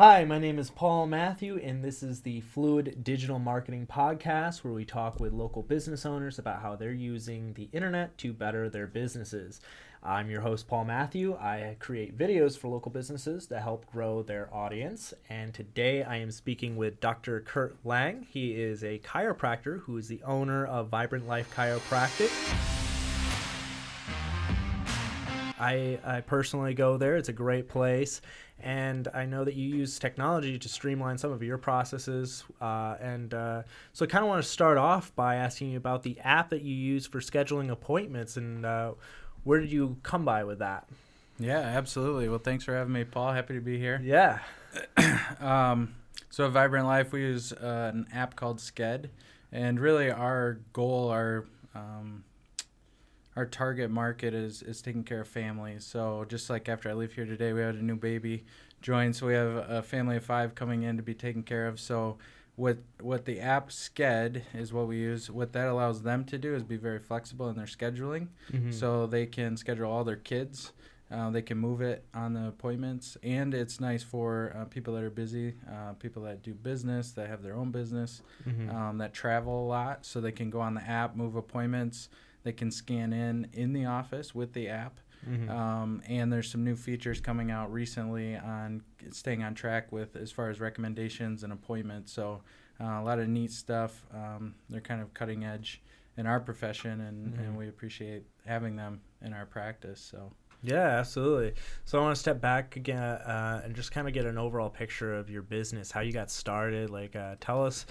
Hi, my name is Paul Matthew, and this is the Fluid Digital Marketing Podcast, where we talk with local business owners about how they're using the internet to better their businesses. I'm your host, Paul Matthew. I create videos for local businesses to help grow their audience, and today I am speaking with Dr. Kurt Lang. He is a chiropractor who is the owner of Vibrant Life Chiropractic. I personally go there. It's a great place. And I know that you use technology to streamline some of your processes. So I kind of want to start off by asking you about the app that you use for scheduling appointments and where did you come by with that? Yeah, absolutely. Well, thanks for having me, Paul. Happy to be here. Yeah. So at Vibrant Life, we use an app called Sked. And really our goal, our target market is taking care of families. So just like after I leave here today, we had a new baby join. So we have a family of 5 coming in to be taken care of. So what the app Sked is what we use. What that allows them to do is be very flexible in their scheduling. Mm-hmm. So they can schedule all their kids. They can move it on the appointments. And it's nice for people that are busy, people that do business, that have their own business, Mm-hmm. that travel a lot. So they can go on the app, move appointments. They can scan in the office with the app. Mm-hmm. And there's some new features coming out recently on staying on track with as far as recommendations and appointments. So a lot of neat stuff. They're kind of cutting edge in our profession, and we appreciate having them in our practice. So. Yeah, absolutely. So I want to step back again and just kind of get an overall picture of your business, how you got started. Like, tell us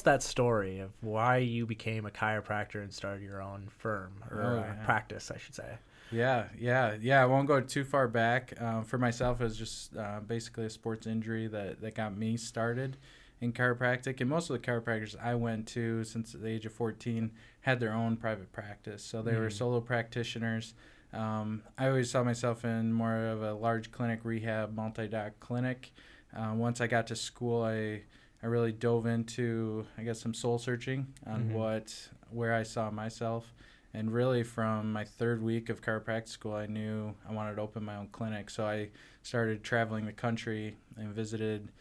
that story of why you became a chiropractor and started your own firm or practice, I should say. Yeah. I won't go too far back. For myself, it was just basically a sports injury that got me started in chiropractic. And most of the chiropractors I went to since the age of 14 had their own private practice. So they were solo practitioners. I always saw myself in more of a large clinic, rehab, multi-doc clinic. Once I got to school, I really dove into, I guess, some soul searching on where I saw myself. And really from my 3rd week of chiropractic school, I knew I wanted to open my own clinic. So I started traveling the country and visited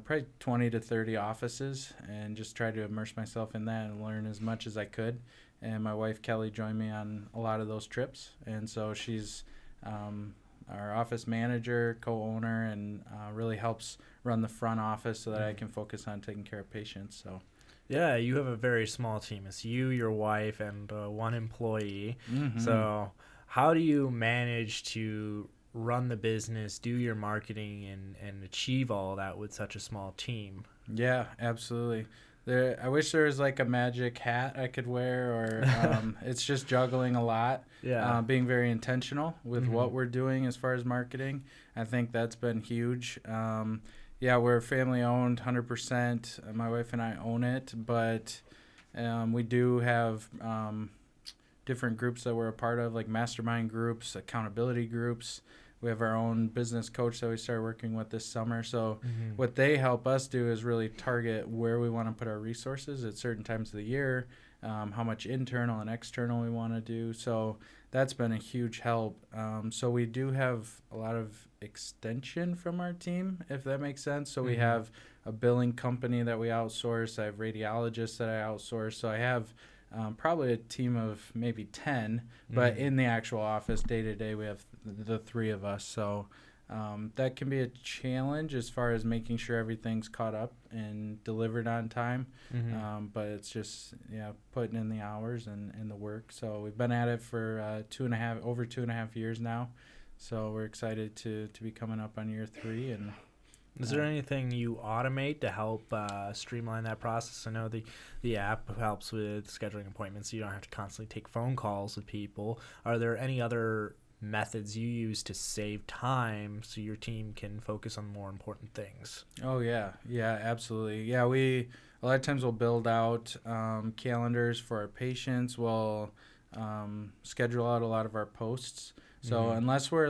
probably 20 to 30 offices and just tried to immerse myself in that and learn as much as I could. And my wife, Kelly, joined me on a lot of those trips. And so she's our office manager, co-owner, and really helps run the front office so that I can focus on taking care of patients. So. Yeah, you have a very small team. It's you, your wife, and 1 employee. Mm-hmm. So how do you manage to run the business, do your marketing, and achieve all that with such a small team? Yeah, absolutely. I wish there was like a magic hat I could wear, or it's just juggling a lot. Yeah. Being very intentional with what we're doing as far as marketing. I think that's been huge. We're family owned 100%. My wife and I own it, but we do have different groups that we're a part of, like mastermind groups, accountability groups. We have our own business coach that we started working with this summer. So what they help us do is really target where we want to put our resources at certain times of the year, how much internal and external we want to do. So that's been a huge help. So we do have a lot of extension from our team, if that makes sense. So we have a billing company that we outsource. I have radiologists that I outsource. So I have probably a team of maybe 10, but in the actual office day to day we have the 3 of us. So that can be a challenge as far as making sure everything's caught up and delivered on time. But it's just putting in the hours and the work. So we've been at it for over 2.5 years now. So we're excited to be coming up on year 3. And is there anything you automate to help streamline that process? I know the app helps with scheduling appointments, so you don't have to constantly take phone calls with people. Are there any other methods you use to save time so your team can focus on more important things? Oh, yeah, absolutely. Yeah, a lot of times we'll build out calendars for our patients. We'll schedule out a lot of our posts. So unless we're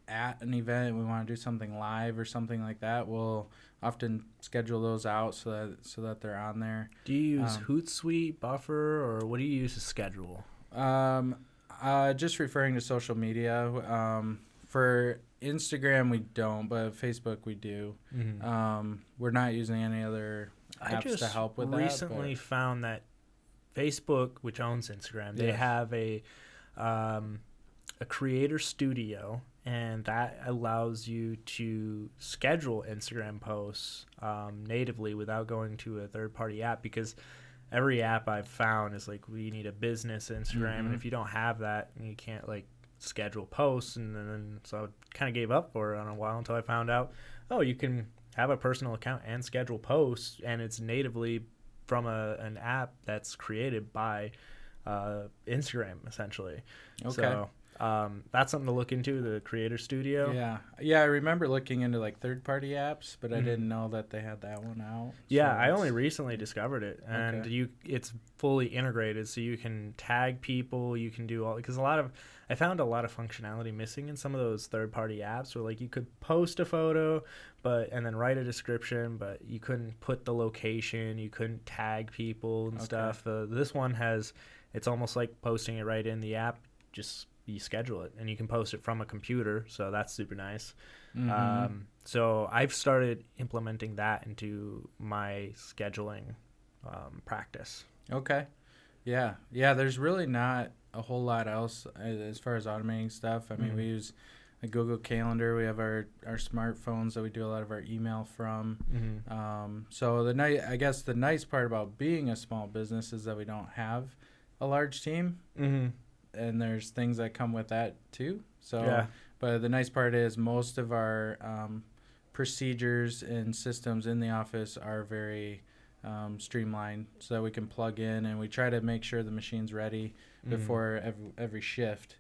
at an event and we want to do something live or something like that, we'll often schedule those out so that they're on there. Do you use Hootsuite, Buffer, or what do you use to schedule? Just referring to social media. For Instagram we don't, but Facebook we do. We're not using any other apps to help with that. I just recently found that Facebook, which owns Instagram, they have a creator studio, and that allows you to schedule Instagram posts natively without going to a third-party app, because every app I've found is like, we need a business Instagram, and if you don't have that, you can't like schedule posts. And then so I kind of gave up for it on a while until I found out, you can have a personal account and schedule posts, and it's natively from an app that's created by Instagram, essentially. Okay. So that's something to look into, the creator studio. Yeah, I remember looking into like third-party apps, but I didn't know that they had that one out. Yeah, so I only recently discovered it, and it's fully integrated, so you can tag people, you can do all, because I found a lot of functionality missing in some of those third-party apps where like you could post a photo and then write a description, but you couldn't put the location, you couldn't tag people and stuff. This one it's almost like posting it right in the app, just you schedule it, and you can post it from a computer, so that's super nice. So I've started implementing that into my scheduling practice. Okay. Yeah, there's really not a whole lot else as far as automating stuff. I mean, we use a Google Calendar. We have our smartphones that we do a lot of our email from. So I guess the nice part about being a small business is that we don't have a large team. And there's things that come with that too. So, but the nice part is most of our procedures and systems in the office are very streamlined, so that we can plug in, and we try to make sure the machine's ready before every shift.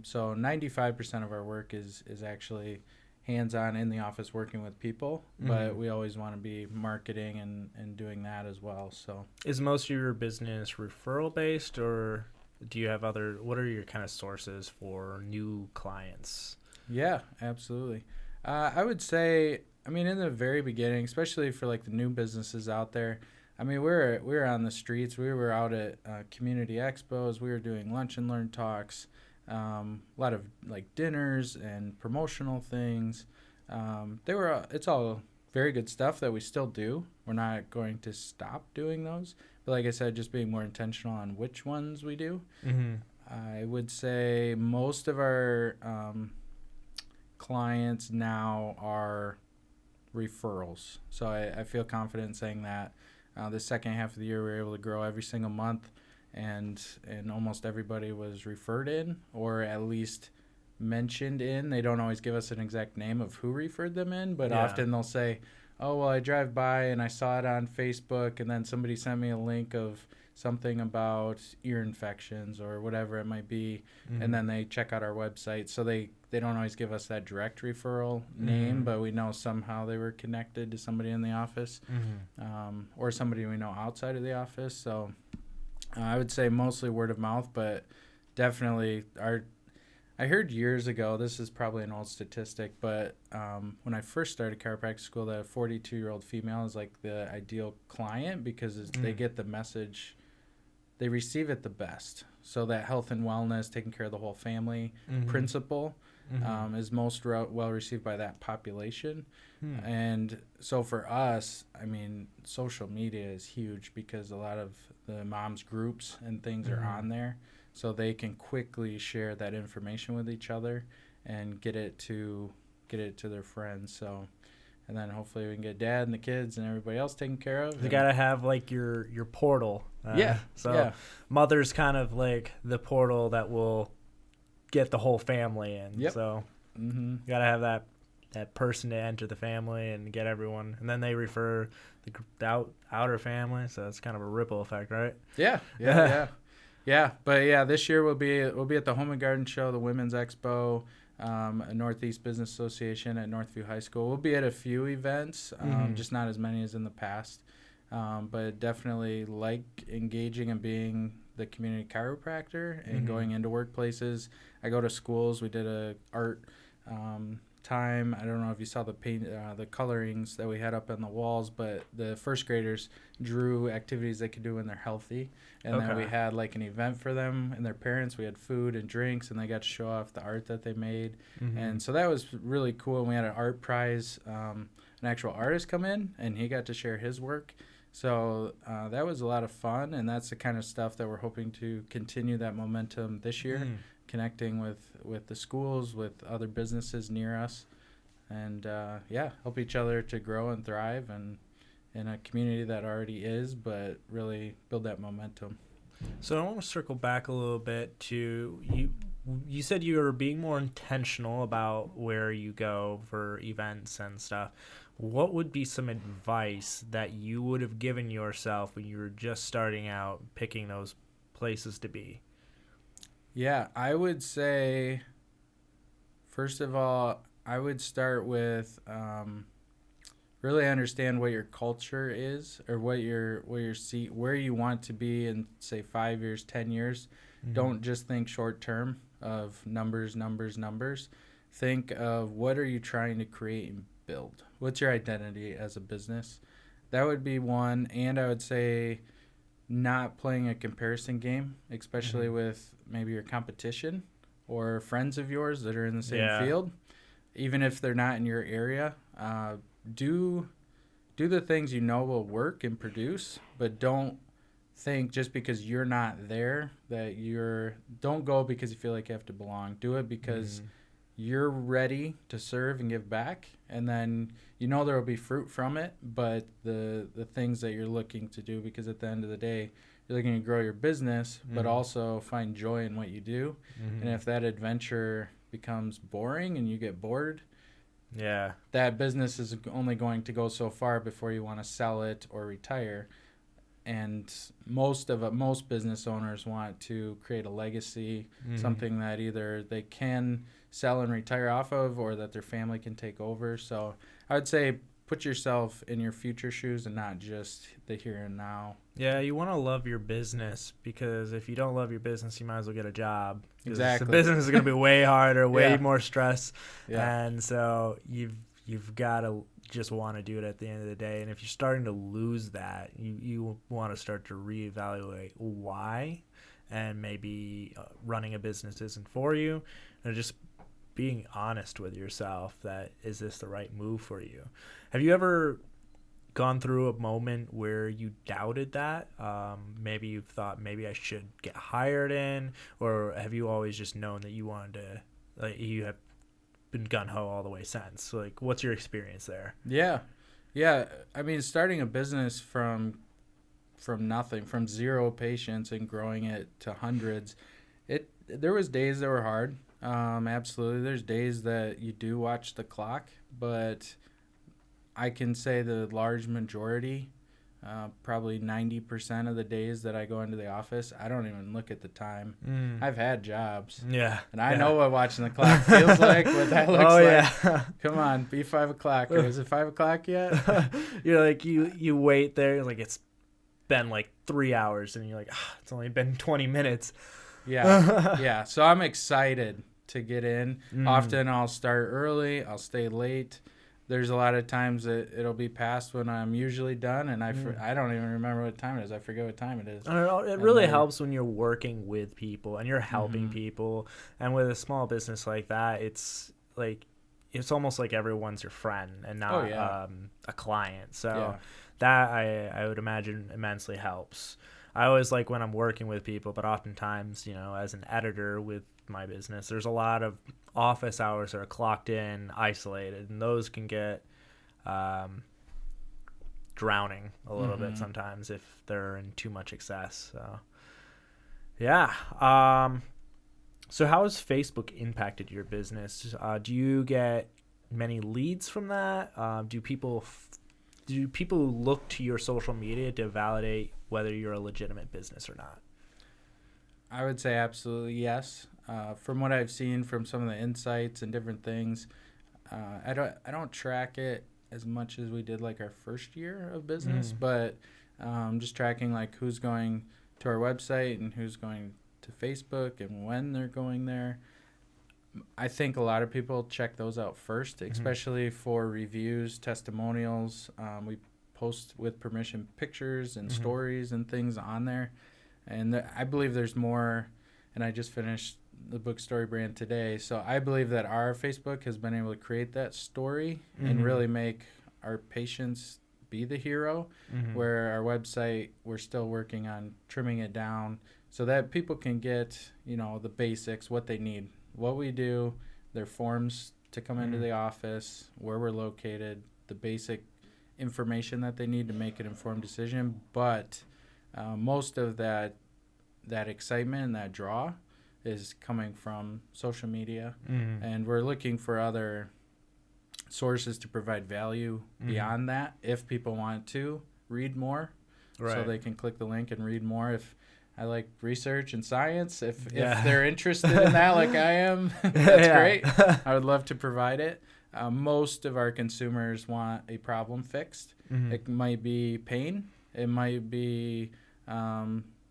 So 95% of our work is actually hands-on in the office working with people, but we always want to be marketing and doing that as well. So is most of your business referral based, or do you have what are your kind of sources for new clients? Yeah, absolutely. I would say, I mean, in the very beginning, especially for like the new businesses out there, I mean, we were on the streets. We were out at community expos. We were doing lunch and learn talks, a lot of like dinners and promotional things. It's all very good stuff that we still do. We're not going to stop doing those. But like I said, just being more intentional on which ones we do. I would say most of our clients now are referrals. So I feel confident saying that. The second half of the year, we were able to grow every single month, and almost everybody was referred in, or at least mentioned in. They don't always give us an exact name of who referred them in, but often they'll say, oh, well, I drive by and I saw it on Facebook, and then somebody sent me a link of something about ear infections or whatever it might be, and then they check out our website. So they don't always give us that direct referral name, but we know somehow they were connected to somebody in the office, or somebody we know outside of the office. So I would say mostly word of mouth, but definitely I heard years ago, this is probably an old statistic, but when I first started chiropractic school, that a 42-year-old female is like the ideal client, because they get the message, they receive it the best. So that health and wellness, taking care of the whole family principle is most well received by that population. And so for us, I mean, social media is huge, because a lot of the moms groups and things are on there. So they can quickly share that information with each other and get it to their friends. So, and then hopefully we can get dad and the kids and everybody else taken care of. You gotta have like your portal. Mother's kind of like the portal that will get the whole family in. So you gotta have that person to enter the family and get everyone, and then they refer the outer family. So it's kind of a ripple effect, right? Yeah, but this year we'll be at the Home and Garden Show, the Women's Expo, Northeast Business Association at Northview High School. We'll be at a few events, just not as many as in the past, but definitely like engaging and being the community chiropractor and going into workplaces. I go to schools. We did a art time, I don't know if you saw the paint, the colorings that we had up on the walls, but the first graders drew activities they could do when they're healthy. And then we had like an event for them and their parents. We had food and drinks, and they got to show off the art that they made. And so that was really cool. And we had an art prize, an actual artist come in, and he got to share his work. So that was a lot of fun, and that's the kind of stuff that we're hoping to continue that momentum this year, connecting with the schools, with other businesses near us, and help each other to grow and thrive, and in a community that already is, but really build that momentum. So I want to circle back a little bit to you. You said you were being more intentional about where you go for events and stuff. What would be some advice that you would have given yourself when you were just starting out picking those places to be? Yeah, I would say, first of all, I would start with really understand what your culture is, or where you want to be in, say, 5 years, 10 years. Don't just think short term of numbers. Think of what are you trying to create and build. What's your identity as a business? That would be one. And I would say not playing a comparison game, especially with maybe your competition or friends of yours that are in the same field. Even if they're not in your area, do the things you know will work and produce, but don't think just because you're not there that don't go because you feel like you have to belong. Do it because you're ready to serve and give back, and then there will be fruit from it, but the things that you're looking to do, because at the end of the day, you're looking to grow your business, but also find joy in what you do. And if that adventure becomes boring and you get bored, that business is only going to go so far before you want to sell it or retire. And most business owners want to create a legacy, something that either they can sell and retire off of, or that their family can take over. So I would say put yourself in your future shoes and not just the here and now. Yeah, you want to love your business, because if you don't love your business, you might as well get a job. Exactly. The business is going to be way harder, way more stress. And so you've got to just want to do it at the end of the day. And if you're starting to lose that, you want to start to reevaluate why, and maybe running a business isn't for you, and just being honest with yourself that, is this the right move for you? Have you ever gone through a moment where you doubted that? Maybe you've thought, maybe I should get hired in, or have you always just known that you wanted to, like, you have been gung-ho all the way since? Like, what's your experience there? Yeah. I mean, starting a business from nothing, from 0 patients, and growing it to hundreds, there was days that were hard. Absolutely. There's days that you do watch the clock, but I can say the large majority, probably 90% of the days that I go into the office, I don't even look at the time. I've had jobs. And I know what watching the clock feels like, what that looks like. Come on, be 5 o'clock. Or is it 5 o'clock yet? You're like, you wait there. You're like, it's been like 3 hours, and you're like, it's only been 20 minutes. Yeah. So I'm excited to get in. Often I'll start early. I'll stay late. There's a lot of times that it'll be past when I'm usually done, and I don't even remember what time it is. I forget what time it is. It really helps when you're working with people and you're helping people. And with a small business like that, it's almost like everyone's your friend and not a client. So that I would imagine immensely helps. I always like when I'm working with people, but oftentimes, as an editor with my business, there's a lot of office hours that are clocked in, isolated, and those can get drowning a little bit sometimes if they're in too much excess. So, so how has Facebook impacted your business? Do you get many leads from that? Do people look to your social media to validate whether you're a legitimate business or not? I would say absolutely yes. From what I've seen from some of the insights and different things, I don't track it as much as we did like our first year of business, but just tracking like who's going to our website and who's going to Facebook and when they're going there. I think a lot of people check those out first, especially for reviews, testimonials. We post with permission pictures and stories and things on there. And I believe there's more, and I just finished the book Story Brand today. So I believe that our Facebook has been able to create that story and really make our patients be the hero, where our website, we're still working on trimming it down so that people can get, the basics, what they need, what we do, their forms to come into the office, where we're located, the basic information that they need to make an informed decision. But most of that excitement and that draw is coming from social media, and we're looking for other sources to provide value beyond that if people want to read more, so they can click the link and read more. If I like research and science, if they're interested in that like I am, that's great. I would love to provide it. Most of our consumers want a problem fixed. It might be pain, it might be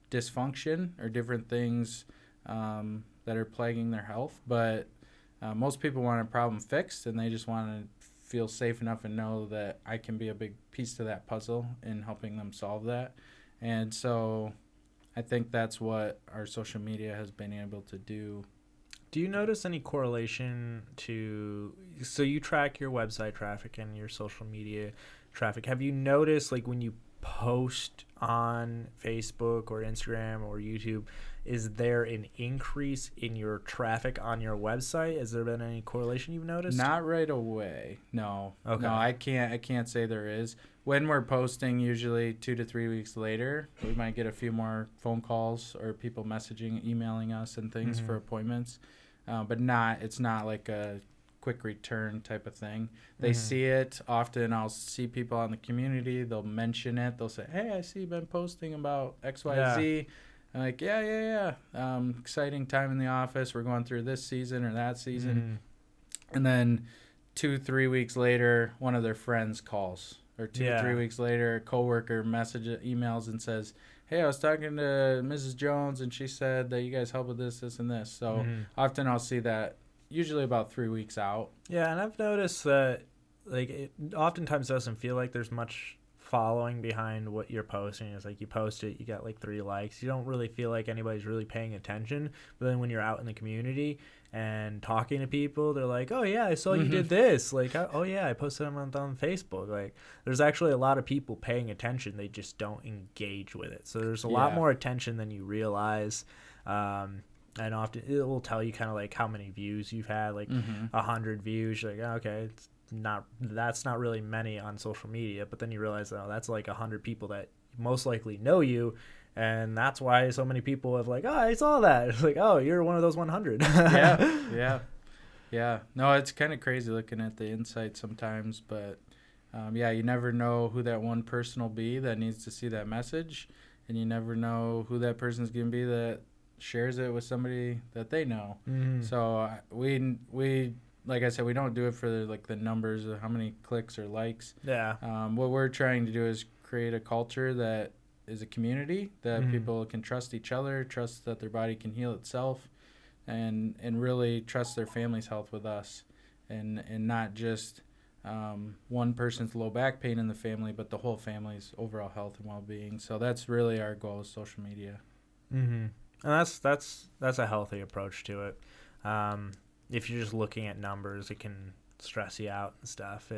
dysfunction or different things that are plaguing their health, but most people want a problem fixed, and they just want to feel safe enough and know that I can be a big piece to that puzzle in helping them solve that. And so I think that's what our social media has been able to do. Do you notice any correlation so you track your website traffic and your social media traffic. Have you noticed, like, when you post on Facebook or Instagram or YouTube, is there an increase in your traffic on your website? Has there been any correlation you've noticed? Not right away. No. Okay. No, I can't say there is. When we're posting, usually 2 to 3 weeks later, we might get a few more phone calls or people messaging, emailing us and things for appointments. But it's not like a quick return type of thing. They see it. Often I'll see people on the community. They'll mention it. They'll say, hey, I see you've been posting about XYZ. I'm like, yeah. Exciting time in the office. We're going through this season or that season. And then 2-3 weeks later, one of their friends calls. Or 2-3 weeks later, a coworker emails and says, hey, I was talking to Mrs. Jones, and she said that you guys help with this, and this. So often I'll see that usually about 3 weeks out. Yeah, and I've noticed that, like, it oftentimes doesn't feel like there's much following behind what you're posting. It's like you post it, you got like 3 likes. You don't really feel like anybody's really paying attention. But then when you're out in the community and talking to people, they're like, oh yeah, I saw you did this. Like, oh yeah, I posted them on Facebook. Like, there's actually a lot of people paying attention. They just don't engage with it. So there's a lot more attention than you realize. And often it will tell you kind of like how many views you've had, like 100 views. You're like, oh, okay, that's not really many on social media. But then you realize, oh, that's like 100 people that most likely know you. And that's why so many people have like, oh, I saw that. It's like, oh, you're one of those 100. Yeah. No, it's kind of crazy looking at the insight sometimes. But, you never know who that one person will be that needs to see that message. And you never know who that person's going to be that shares it with somebody that they know. So we like I said, we don't do it for the numbers of how many clicks or likes. What we're trying to do is create a culture that is a community that people can trust each other, trust that their body can heal itself, and really trust their family's health with us, and not just one person's low back pain in the family, but the whole family's overall health and well-being. So that's really our goal with social media. And that's a healthy approach to it. If you're just looking at numbers, it can stress you out and stuff.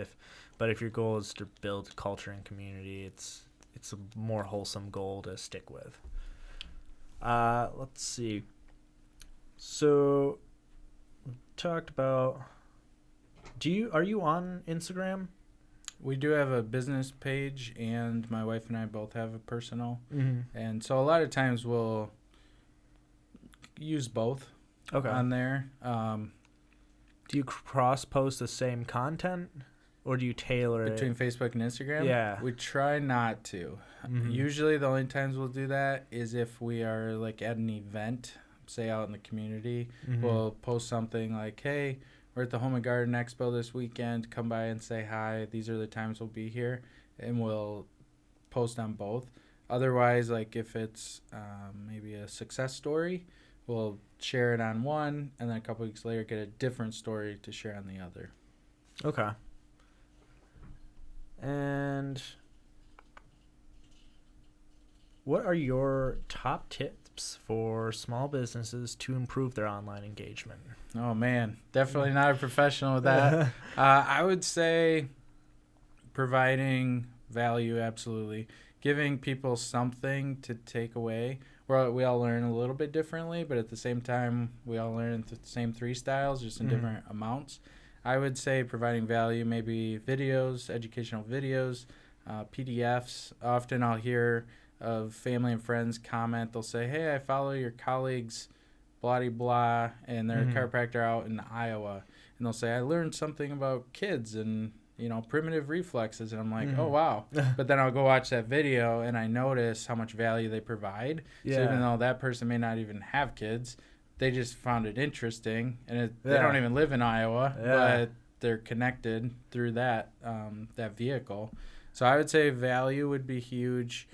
But if your goal is to build culture and community, it's a more wholesome goal to stick with. Let's see. So we talked about. Are you on Instagram? We do have a business page, and my wife and I both have a personal. And so a lot of times we'll use both on there. Do you cross-post the same content, or do you tailor between it? Facebook and Instagram? Yeah. We try not to. Usually the only times we'll do that is if we are like at an event, say out in the community. We'll post something like, hey, we're at the Home and Garden Expo this weekend. Come by and say hi. These are the times we'll be here. And we'll post on both. Otherwise, like if it's maybe a success story, we'll share it on one, and then a couple weeks later get a different story to share on the other. Okay. And what are your top tips for small businesses to improve their online engagement? Oh, man. Definitely not a professional with that. I would say providing value, absolutely. Giving people something to take away. We all learn a little bit differently, but at the same time, we all learn the same 3 styles, just in different amounts. I would say providing value, maybe videos, educational videos, PDFs. Often I'll hear of family and friends comment. They'll say, hey, I follow your colleagues, blah, blah, blah, and they're a chiropractor out in Iowa. And they'll say, I learned something about kids and, primitive reflexes. And I'm like, oh, wow. But then I'll go watch that video and I notice how much value they provide. Yeah. So even though that person may not even have kids, they just found it interesting. And they don't even live in Iowa, but they're connected through that vehicle. So I would say value would be huge.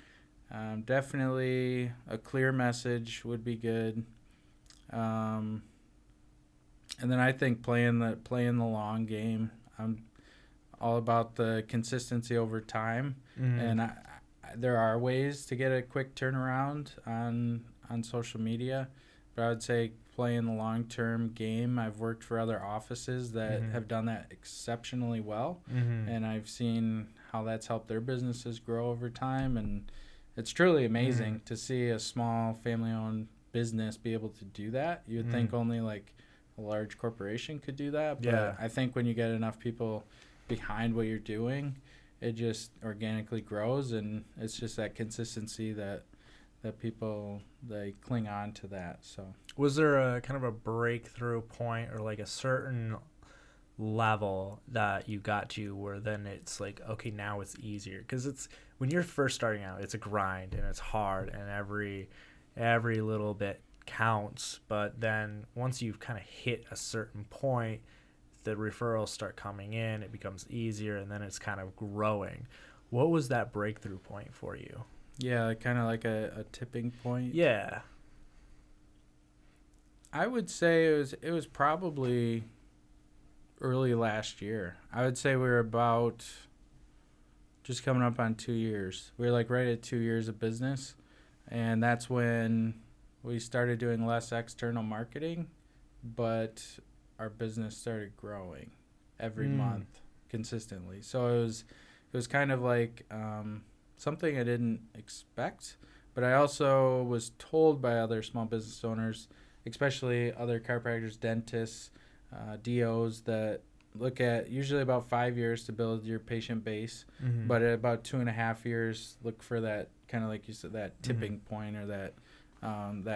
Definitely a clear message would be good. And then I think playing the long game. I'm all about the consistency over time, and there are ways to get a quick turnaround on social media, but I would say playing the long-term game. I've worked for other offices that have done that exceptionally well, and I've seen how that's helped their businesses grow over time, and it's truly amazing to see a small family-owned business be able to do that. You would think only like a large corporation could do that, but I think when you get enough people behind what you're doing, it just organically grows, and it's just that consistency that people, they cling on to that. So was there a kind of a breakthrough point or like a certain level that you got to where then it's like, okay, now it's easier? Because it's when you're first starting out, it's a grind and it's hard, and every little bit counts. But then once you've kind of hit a certain point, the referrals start coming in, it becomes easier, and then it's kind of growing. What was that breakthrough point for you? Yeah, kind of like a tipping point. Yeah. I would say it was probably early last year. I would say we were about just coming up on 2 years. We were like right at 2 years of business, and that's when we started doing less external marketing, but our business started growing every month consistently. So it was kind of like something I didn't expect, but I also was told by other small business owners, especially other chiropractors, dentists, DOs, that look at usually about 5 years to build your patient base, but at about 2.5 years, look for that kind of, like you said, that tipping point or that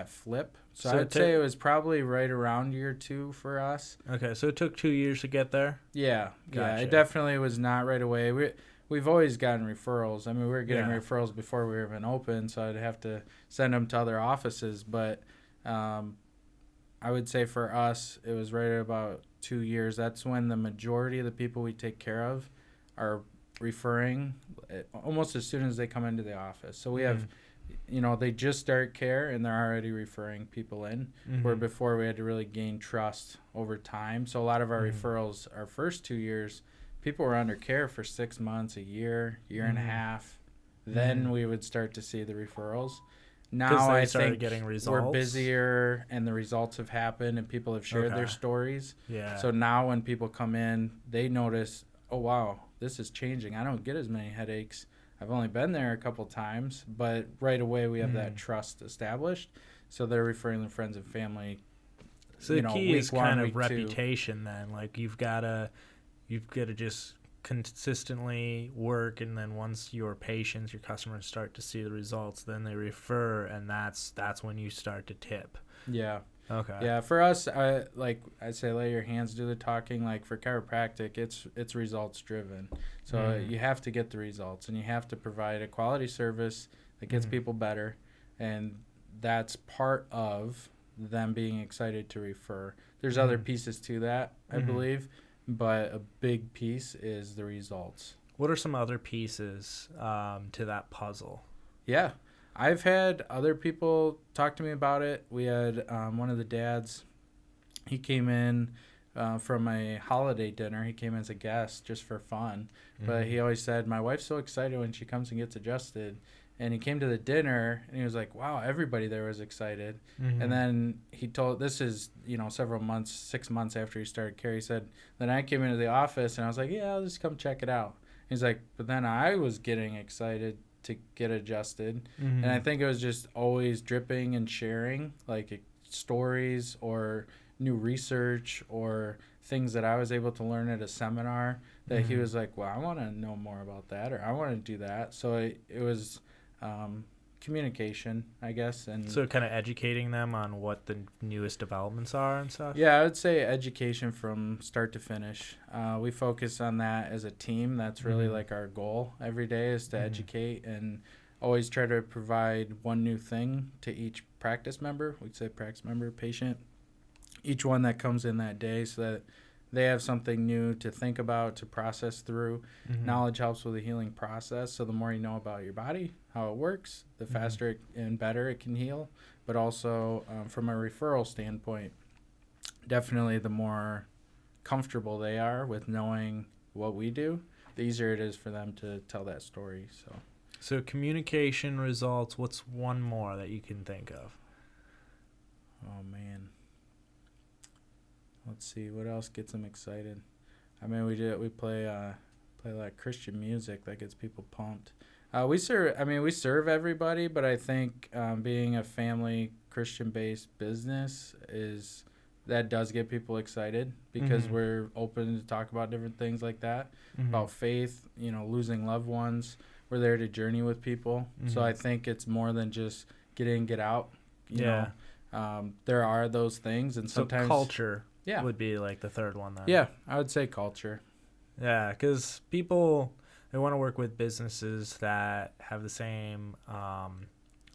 flip. So I would say it was probably right around year 2 for us. Okay, so it took 2 years to get there? Yeah. Gotcha. Yeah, it definitely was not right away. We've always gotten referrals. I mean, we were getting referrals before we were even open, so I'd have to send them to other offices. But I would say for us, it was right at about 2 years. That's when the majority of the people we take care of are referring almost as soon as they come into the office. So we have, they just start care and they're already referring people in, where before we had to really gain trust over time. So a lot of our referrals, our first 2 years, people were under care for 6 months, a year and a half. Then we would start to see the referrals. Now I think getting results. We're busier and the results have happened and people have shared their stories. Yeah. So now when people come in, they notice, oh, wow, this is changing. I don't get as many headaches. I've only been there a couple times, but right away we have that trust established. So they're referring their friends and family. So the key is kind of reputation then. Like you've got to just consistently work, and then once your patients, your customers start to see the results, then they refer, and that's when you start to tip. Yeah. Okay. Yeah, for us, I say let your hands do the talking. Like for chiropractic, it's results driven. So you have to get the results, and you have to provide a quality service that gets people better, and that's part of them being excited to refer. There's other pieces to that, I believe. But a big piece is the results. What are some other pieces to that puzzle? Yeah. I've had other people talk to me about it. We had one of the dads, he came in from a holiday dinner. He came as a guest just for fun. But he always said, my wife's so excited when she comes and gets adjusted. And he came to the dinner and he was like, wow, everybody there was excited. And then he told, this is, several months, 6 months after he started care, he said, then I came into the office and I was like, yeah, I'll just come check it out. He's like, but then I was getting excited to get adjusted. And I think it was just always dripping and sharing, like stories or new research or things that I was able to learn at a seminar that he was like, well, I want to know more about that, or I want to do that. So it was communication, I guess. And so kind of educating them on what the newest developments are and stuff. Yeah, I would say education from start to finish. We focus on that as a team. That's really like our goal every day, is to educate and always try to provide one new thing to each practice member. We'd say practice member, patient, each one that comes in that day, so that they have something new to think about, to process through. Knowledge helps with the healing process. So the more you know about your body, how it works, the faster and better it can heal. But also from a referral standpoint, definitely the more comfortable they are with knowing what we do, the easier it is for them to tell that story. So communication results, what's one more that you can think of? Oh, man. Let's see, what else gets them excited? I mean, we play like Christian music that gets people pumped. We serve everybody, but I think being a family Christian-based business that does get people excited, because we're open to talk about different things like that, about faith, losing loved ones. We're there to journey with people. So I think it's more than just get in, get out. You know, there are those things, and sometimes culture would be like the third one then. Yeah, I would say culture. Yeah, because people, they want to work with businesses that have the same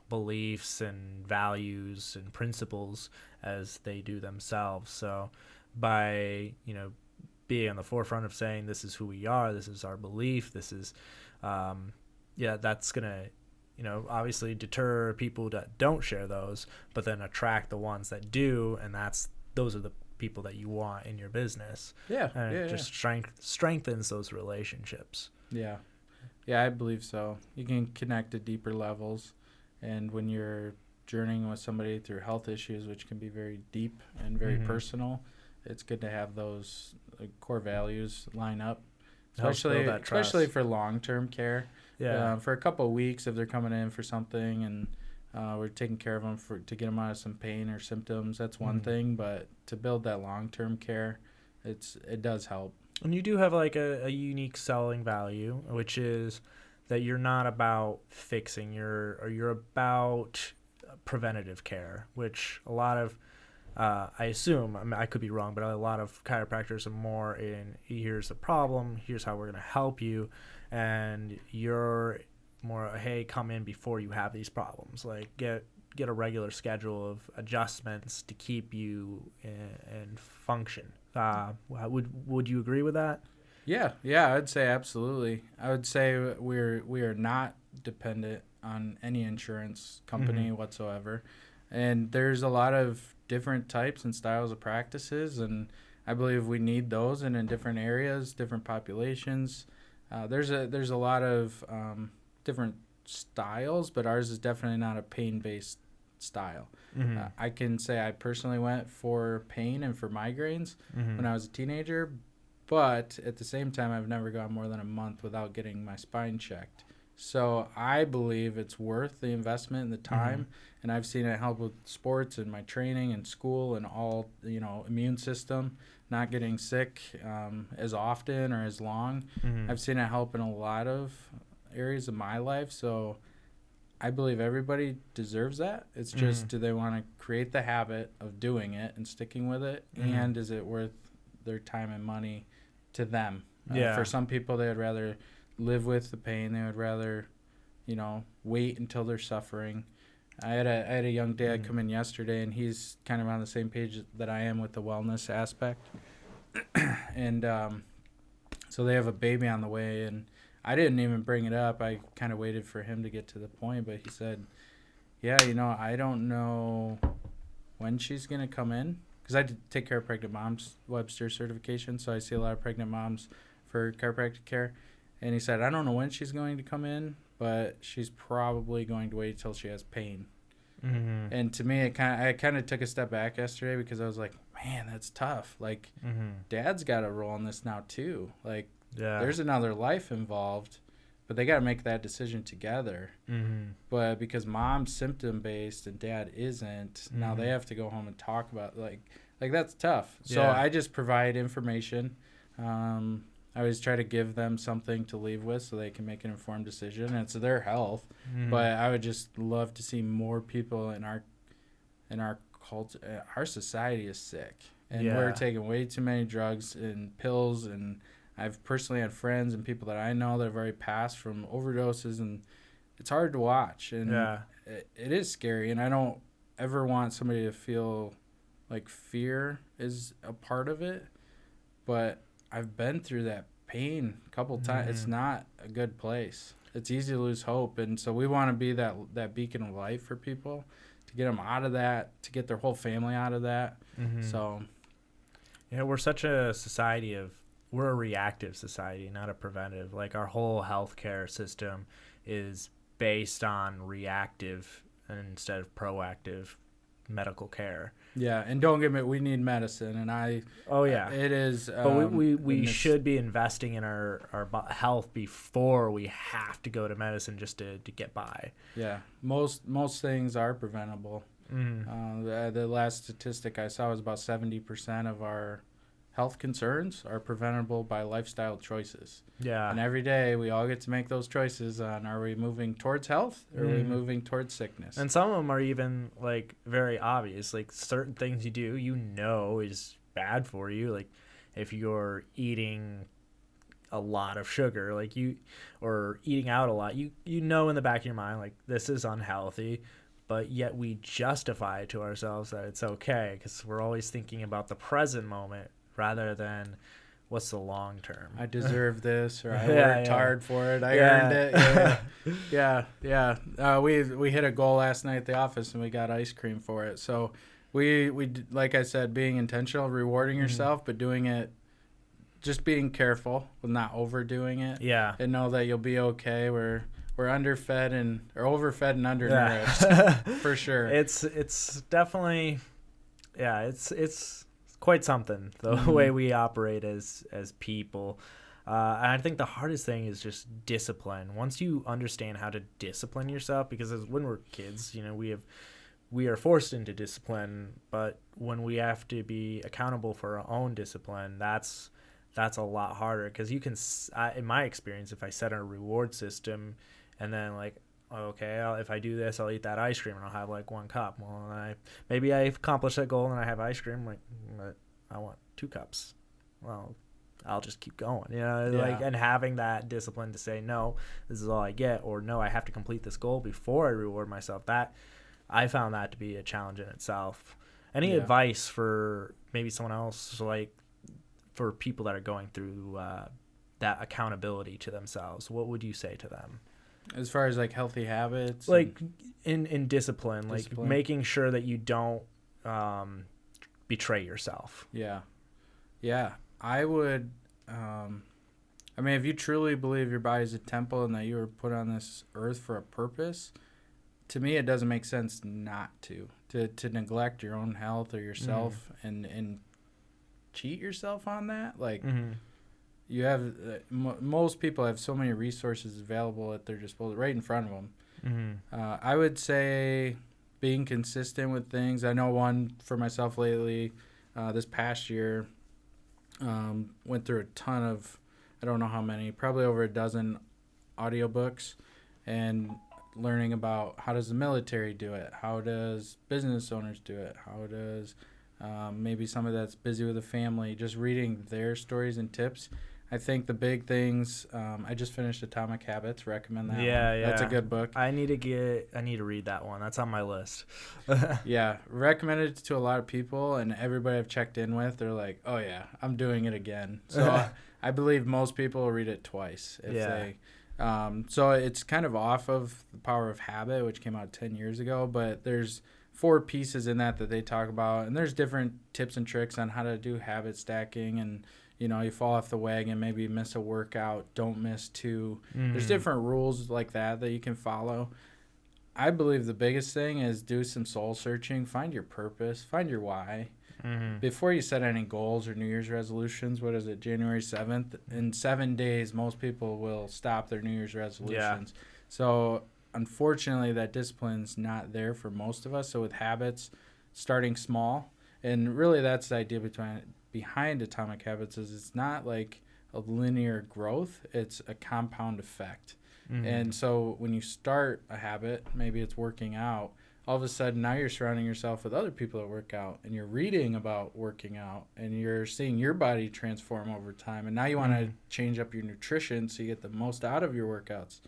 beliefs and values and principles as they do themselves. So by, being on the forefront of saying this is who we are, this is our belief, this is, that's going to, obviously deter people that don't share those, but then attract the ones that do, and those are the people that you want in your business. And it just strengthens those relationships. Yeah, I believe so. You can connect to deeper levels, and when you're journeying with somebody through health issues, which can be very deep and very personal, it's good to have those core values line up, especially for long-term care. For a couple of weeks, if they're coming in for something and we're taking care of them to get them out of some pain or symptoms, that's one thing. But to build that long-term care, it does help. And you do have like a unique selling value, which is that you're not about fixing, you're about preventative care, which a lot of I assume, I could be wrong, but a lot of chiropractors are more in, here's the problem, here's how we're going to help you, and you're more, hey, come in before you have these problems. Like get a regular schedule of adjustments to keep you in function. Would you agree with that? Yeah, I'd say absolutely. I would say we are not dependent on any insurance company whatsoever, and there's a lot of different types and styles of practices, and I believe we need those, and in different areas, different populations. There's a lot of different styles, but ours is definitely not a pain-based style. I can say I personally went for pain and for migraines when I was a teenager, but at the same time, I've never gone more than a month without getting my spine checked. So I believe it's worth the investment and the time, and I've seen it help with sports and my training and school and all, immune system, not getting sick as often or as long. I've seen it help in a lot of areas of my life, so I believe everybody deserves that. It's just, do they want to create the habit of doing it and sticking with it, and is it worth their time and money to them? For some people, they would rather live with the pain. They would rather, wait until they're suffering. I had a young dad come in yesterday, and he's kind of on the same page that I am with the wellness aspect. And so they have a baby on the way, and I didn't even bring it up. I kind of waited for him to get to the point, but he said, yeah, I don't know when she's going to come in, because I take care of pregnant moms, Webster certification, so I see a lot of pregnant moms for chiropractic care. And he said, I don't know when she's going to come in, but she's probably going to wait till she has pain. Mm-hmm. And to me, I kind of took a step back yesterday, because I was like, man, that's tough. Like, Dad's got a role in this now too. Like, there's another life involved, but they got to make that decision together. But because Mom's symptom based and Dad isn't, now they have to go home and talk about like that's tough. So I just provide information. I always try to give them something to leave with so they can make an informed decision, and it's their health. But I would just love to see more people in our culture. Our society is sick, and we're taking way too many drugs and pills. And I've personally had friends and people that I know that have already passed from overdoses, and it's hard to watch. And it is scary, and I don't ever want somebody to feel like fear is a part of it. But I've been through that pain a couple times. It's not a good place. It's easy to lose hope. And so we want to be that beacon of light for people, to get them out of that, to get their whole family out of that. So, we're such a society we're a reactive society, not a preventive. Like, our whole healthcare system is based on reactive instead of proactive medical care. Yeah, and don't get me, we need medicine, and it is. But we should be investing in our health before we have to go to medicine just to get by. Yeah, most things are preventable. The last statistic I saw was about 70% of our health concerns are preventable by lifestyle choices. Yeah. And every day we all get to make those choices on, are we moving towards health or are we moving towards sickness? And some of them are even like very obvious, like certain things you do, is bad for you. Like if you're eating a lot of sugar, or eating out a lot, you know in the back of your mind, like, this is unhealthy. But yet we justify it to ourselves that it's okay, because we're always thinking about the present moment rather than what's the long term. I deserve this, or I worked hard for it. I earned it. We hit a goal last night at the office, and we got ice cream for it. So we like I said, being intentional, rewarding yourself, but doing it, just being careful with not overdoing it. Yeah. And know that you'll be okay. We're overfed and undernourished for sure. It's definitely, it's quite something, the way we operate as people. And I think the hardest thing is just discipline. Once you understand how to discipline yourself, because when we're kids, we are forced into discipline, but when we have to be accountable for our own discipline, that's a lot harder, because you can, in my experience, if I set a reward system and then if I do this, I'll eat that ice cream and I'll have like one cup. Well, maybe I accomplish that goal and I have ice cream, but I want 2 cups. Well, I'll just keep going, and having that discipline to say, no, this is all I get, or no, I have to complete this goal before I reward myself. That I found that to be a challenge in itself. Any advice for maybe someone else, like for people that are going through that accountability to themselves? What would you say to them? As far as like healthy habits, like in discipline, like making sure that you don't betray yourself. Yeah. I would. If you truly believe your body is a temple and that you were put on this earth for a purpose, to me it doesn't make sense not to neglect your own health or yourself and cheat yourself on that. Like. You have most people have so many resources available at their disposal, right in front of them. I would say being consistent with things. I know one for myself lately. This past year, went through a ton of, I don't know how many, probably over a dozen audiobooks, and learning about how does the military do it, how does business owners do it, how does maybe somebody that's busy with a family, just reading their stories and tips. I think the big things, I just finished Atomic Habits, recommend that one. That's a good book. I need to read that one. That's on my list. Recommended it to a lot of people, and everybody I've checked in with, they're like, oh yeah, I'm doing it again. So I believe most people will read it twice if they. So it's kind of off of The Power of Habit, which came out 10 years ago, but there's 4 pieces in that they talk about, and there's different tips and tricks on how to do habit stacking. And you fall off the wagon, maybe you miss a workout, don't miss 2. There's different rules like that you can follow. I believe the biggest thing is do some soul searching, find your purpose, find your why. Before you set any goals or New Year's resolutions. What is it, January 7th? In 7 days, most people will stop their New Year's resolutions. Yeah. So unfortunately, that discipline's not there for most of us. So with habits, starting small, and really that's the idea behind Atomic Habits is it's not like a linear growth. It's a compound effect. And so when you start a habit, maybe it's working out, all of a sudden now you're surrounding yourself with other people that work out, and you're reading about working out, and you're seeing your body transform over time. And now you want to change up your nutrition so you get the most out of your workouts.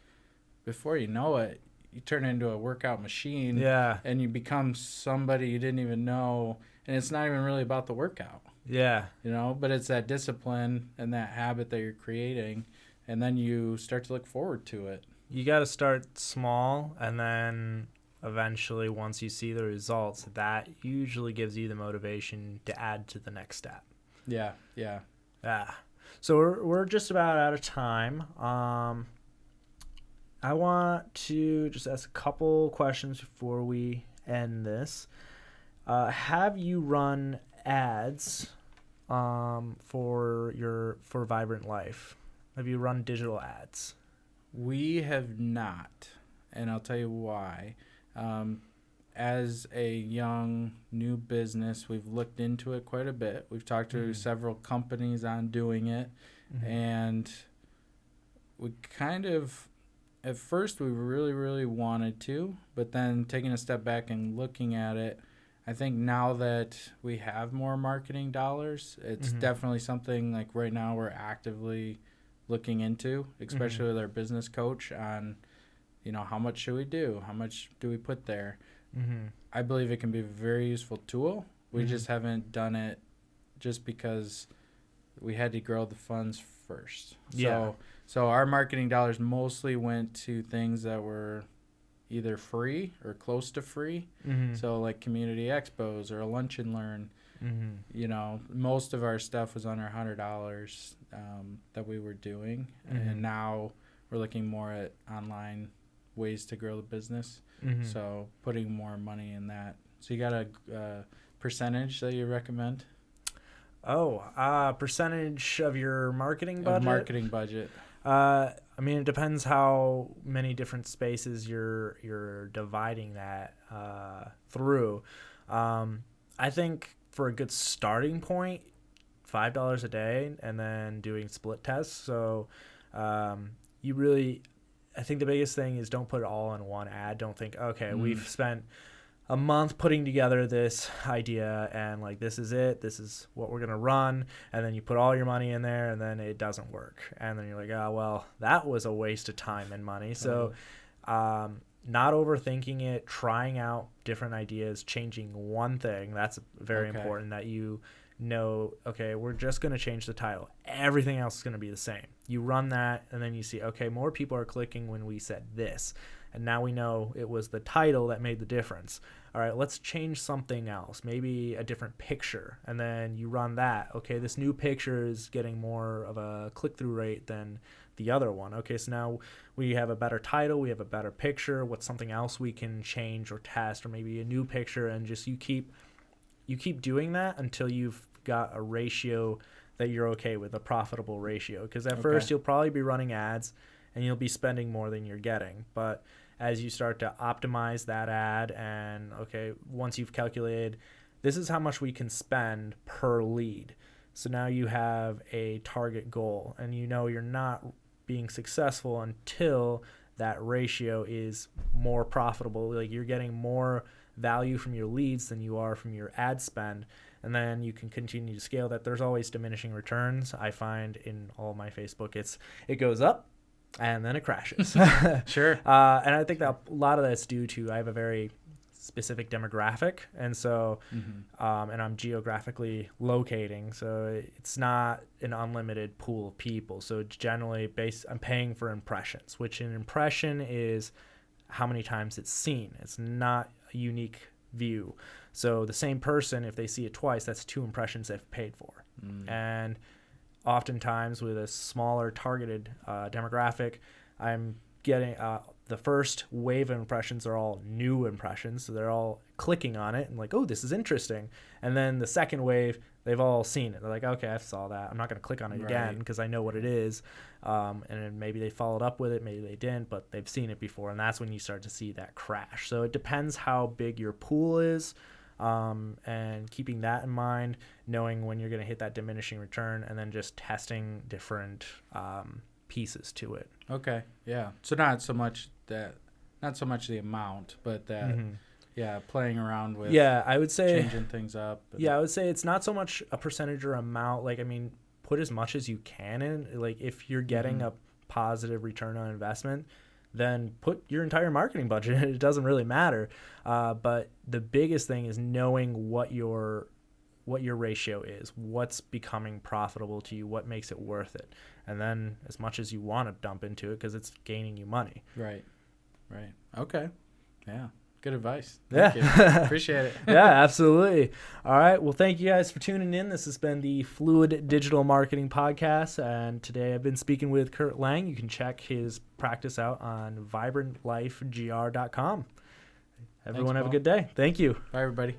Before you know it, you turn into a workout machine, and you become somebody you didn't even know. And it's not even really about the workout. Yeah. But it's that discipline and that habit that you're creating, and then you start to look forward to it. You got to start small, and then eventually, once you see the results, that usually gives you the motivation to add to the next step. Yeah. So we're just about out of time. I want to just ask a couple questions before we end this. Have you run ads for Vibrant Life? Have you run digital ads? We have not, and I'll tell you why. As a young new business, we've looked into it quite a bit. We've talked to several companies on doing it, and we kind of, at first we really, really wanted to, but then taking a step back and looking at it, I think now that we have more marketing dollars, it's definitely something like right now we're actively looking into, especially with our business coach on, how much should we do? How much do we put there? I believe it can be a very useful tool. We just haven't done it just because we had to grow the funds first. So our marketing dollars mostly went to things that were either free or close to free. So like community expos or a lunch and learn. Most of our stuff was under $100 that we were doing. And now we're looking more at online ways to grow the business. So putting more money in that. So you got a percentage that you recommend? Percentage of your marketing budget? Marketing budget. It depends how many different spaces you're dividing that through. I think for a good starting point, $5 a day, and then doing split tests. So I think the biggest thing is don't put it all in one ad. Don't think, okay, we've spent a month putting together this idea, and like, this is it, this is what we're going to run. And then you put all your money in there, and then it doesn't work. And then you're like, oh, well, that was a waste of time and money. So not overthinking it, trying out different ideas, changing one thing. That's very important, that you know, okay, we're just going to change the title. Everything else is going to be the same. You run that, and then you see, okay, more people are clicking when we said this. And now we know it was the title that made the difference. All right, let's change something else, maybe a different picture. And then you run that. Okay, this new picture is getting more of a click-through rate than the other one. Okay, so now we have a better title, we have a better picture. What's something else we can change or test, or maybe a new picture, and just you keep doing that until you've got a ratio that you're okay with, a profitable ratio. Because at first you'll probably be running ads and you'll be spending more than you're getting. But as you start to optimize that ad, and once you've calculated this is how much we can spend per lead, so now you have a target goal, and you're not being successful until that ratio is more profitable. Like, you're getting more value from your leads than you are from your ad spend. And then you can continue to scale that. There's always diminishing returns. I find in all my Facebook, it goes up and then it crashes. Sure. And I think that a lot of that's due to, I have a very specific demographic, and so and I'm geographically locating, so it's not an unlimited pool of people. So it's generally I'm paying for impressions, which an impression is how many times it's seen. It's not a unique view. So the same person, if they see it twice, that's 2 impressions they've paid for. And oftentimes with a smaller targeted demographic, I'm getting the first wave of impressions are all new impressions, so they're all clicking on it and like, oh, this is interesting. And then the second wave, they've all seen it. They're like, okay, I saw that. I'm not going to click on it again because I know what it is. And then maybe they followed up with it, maybe they didn't, but they've seen it before, and that's when you start to see that crash. So it depends how big your pool is, and keeping that in mind, knowing when you're going to hit that diminishing return, and then just testing different pieces to it. Okay. Yeah. So not so much the amount, but that, playing around with, I would say changing things up. I would say it's not so much a percentage or amount. Like, I mean, put as much as you can in. Like, if you're getting a positive return on investment, then put your entire marketing budget in. It doesn't really matter. But the biggest thing is knowing what your ratio is, what's becoming profitable to you, what makes it worth it. And then as much as you want to dump into it because it's gaining you money. Right. Okay. Yeah. Good advice. Thank you. Appreciate it. Yeah, absolutely. All right. Well, thank you guys for tuning in. This has been the Fluid Digital Marketing Podcast. And today I've been speaking with Kurt Lang. You can check his practice out on vibrantlifegr.com. Everyone have a good day. Thank you. Bye, everybody.